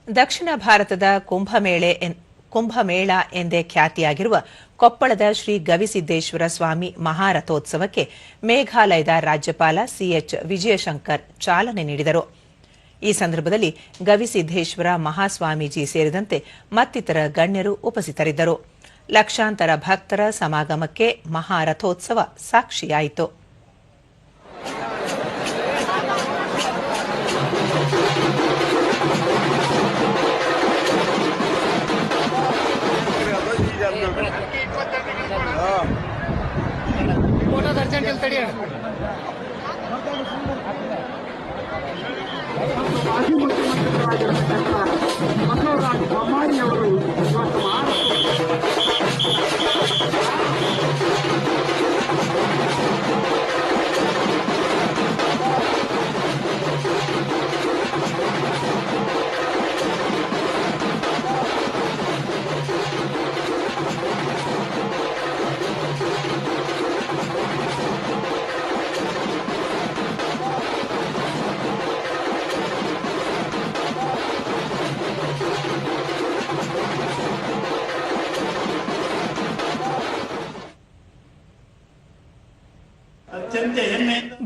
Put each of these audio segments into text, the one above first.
ದಕ್ಷಿಣ ಭಾರತದ ಕುಂಭಮೇಳ ಎಂದೇ ಖ್ಯಾತಿಯಾಗಿರುವ ಕೊಪ್ಪಳದ ಶ್ರೀ ಗವಿಸಿದ್ದೇಶ್ವರ ಸ್ವಾಮಿ ಮಹಾರಥೋತ್ಸವಕ್ಕೆ ಮೇಘಾಲಯದ ರಾಜ್ಯಪಾಲ ಸಿಎಚ್ ವಿಜಯಶಂಕರ್ ಚಾಲನೆ ನೀಡಿದರು. ಈ ಸಂದರ್ಭದಲ್ಲಿ ಗವಿಸಿದ್ದೇಶ್ವರ ಮಹಾಸ್ವಾಮೀಜಿ ಸೇರಿದಂತೆ ಮತ್ತಿತರ ಗಣ್ಯರು ಉಪಸ್ಥಿತರಿದ್ದರು. ಲಕ್ಷಾಂತರ ಭಕ್ತರ ಸಮಾಗಮಕ್ಕೆ ಮಹಾರಥೋತ್ಸವ ಸಾಕ್ಷಿಯಾಯಿತು.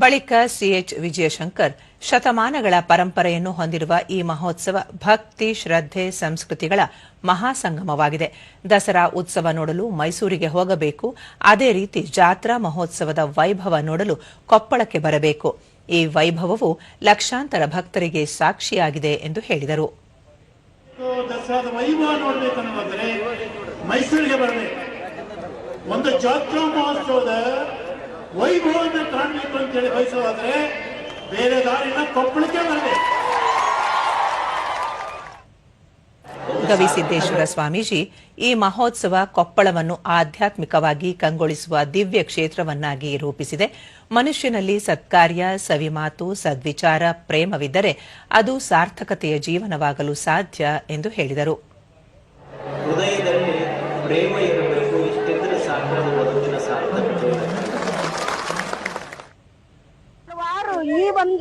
ಬಳಿಕ ಸಿಎಚ್ ವಿಜಯಶಂಕರ್ ಶತಮಾನಗಳ ಪರಂಪರೆಯನ್ನು ಹೊಂದಿರುವ ಈ ಮಹೋತ್ಸವ ಭಕ್ತಿ, ಶ್ರದ್ಧೆ, ಸಂಸ್ಕೃತಿಗಳ ಮಹಾಸಂಗಮವಾಗಿದೆ. ದಸರಾ ಉತ್ಸವ ನೋಡಲು ಮೈಸೂರಿಗೆ ಹೋಗಬೇಕು, ಅದೇ ರೀತಿ ಜಾತ್ರಾ ಮಹೋತ್ಸವದ ವೈಭವ ನೋಡಲು ಕೊಪ್ಪಳಕ್ಕೆ ಬರಬೇಕು. ಈ ವೈಭವವು ಲಕ್ಷಾಂತರ ಭಕ್ತರಿಗೆ ಸಾಕ್ಷಿಯಾಗಿದೆ ಎಂದು ಹೇಳಿದರು. ದಸರಾದ ವೈಭವ ನೋಡಬೇಕನ್ನೋದಾದರೆ ಮೈಸೂರಿಗೆ ಬರಬೇಕು. ಒಂದು ಜಾತ್ರಾ ಮಹೋತ್ಸವದ ವೈಭವವನ್ನು ಕಾಣಬೇಕು ಅಂತೇಳಿ ಬಯಸೋದಾದ್ರೆ ಬೇರೆ ದಾರಿನ ಕೊಪ್ಪಳಕ್ಕೆ ಬರಬೇಕು. ಗವಿಸಿದ್ದೇಶ್ವರ ಸ್ವಾಮೀಜಿ ಈ ಮಹೋತ್ಸವ ಕೊಪ್ಪಳವನ್ನು ಆಧ್ಯಾತ್ಮಿಕವಾಗಿ ಕಂಗೊಳಿಸುವ ದಿವ್ಯ ಕ್ಷೇತ್ರವನ್ನಾಗಿ ರೂಪಿಸಿದೆ. ಮನುಷ್ಯನಲ್ಲಿ ಸತ್ಕಾರ್ಯ, ಸವಿಮಾತು, ಸದ್ವಿಚಾರ, ಪ್ರೇಮವಿದ್ದರೆ ಅದು ಸಾರ್ಥಕತೆಯ ಜೀವನವಾಗಲು ಸಾಧ್ಯ ಎಂದು ಹೇಳಿದರು. ಹೃದಯದಲ್ಲಿ ಪ್ರೇಮ ಇರಬೇಕು, ಇಷ್ಟೆಂದರೆ ಸಾಕು ಬದುಕಿನ ಸಾರ್ಥಕತೆ.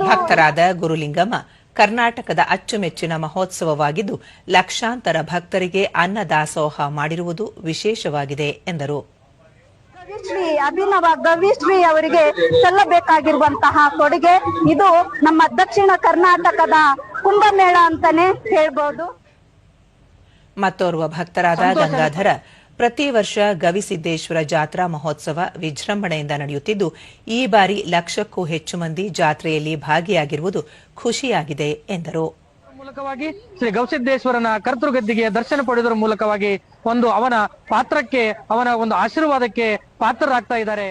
ಭಕ್ತರಾದ ಗುರುಲಿಂಗಮ್ಮ ಕರ್ನಾಟಕದ ಅಚ್ಚುಮೆಚ್ಚಿನ ಮಹೋತ್ಸವವಾಗಿದ್ದು ಲಕ್ಷಾಂತರ ಭಕ್ತರಿಗೆ ಅನ್ನದಾಸೋಹ ಮಾಡಿರುವುದು ವಿಶೇಷವಾಗಿದೆ ಎಂದರು. ಅಭಿನವ ಗವಿಶ್ರೀ ಅವರಿಗೆ ಸಲ್ಲಬೇಕಾಗಿರುವಂತಹ ಕೊಡುಗೆ ಇದು ನಮ್ಮ ದಕ್ಷಿಣ ಕರ್ನಾಟಕದ ಕುಂಭಮೇಳ ಅಂತಾನೆ ಹೇಳ್ಬೋದು. ಮತ್ತೋರ್ವ ಭಕ್ತರಾದ ಗಂಗಾಧರ ಪ್ರತಿ ವರ್ಷ ಗವಿಸಿದ್ದೇಶ್ವರ ಜಾತ್ರಾ ಮಹೋತ್ಸವ ವಿಜೃಂಭಣೆಯಿಂದ ನಡೆಯುತ್ತಿದ್ದು ಈ ಬಾರಿ ಲಕ್ಷಕ್ಕೂ ಹೆಚ್ಚು ಮಂದಿ ಜಾತ್ರೆಯಲ್ಲಿ ಭಾಗಿಯಾಗಿರುವುದು ಖುಷಿಯಾಗಿದೆ ಎಂದರು. ಮೂಲಕವಾಗಿ ಶ್ರೀ ಗವಿಸಿದ್ದೇಶ್ವರನ ಕರ್ತೃಗದ್ದಿಗೆ ದರ್ಶನ ಪಡೆಯುವುದರ ಮೂಲಕವಾಗಿ ಅವನ ಪಾತ್ರಕ್ಕೆ, ಅವನ ಒಂದು ಆಶೀರ್ವಾದಕ್ಕೆ ಪಾತ್ರರಾಗ್ತಾ ಇದ್ದಾರೆ.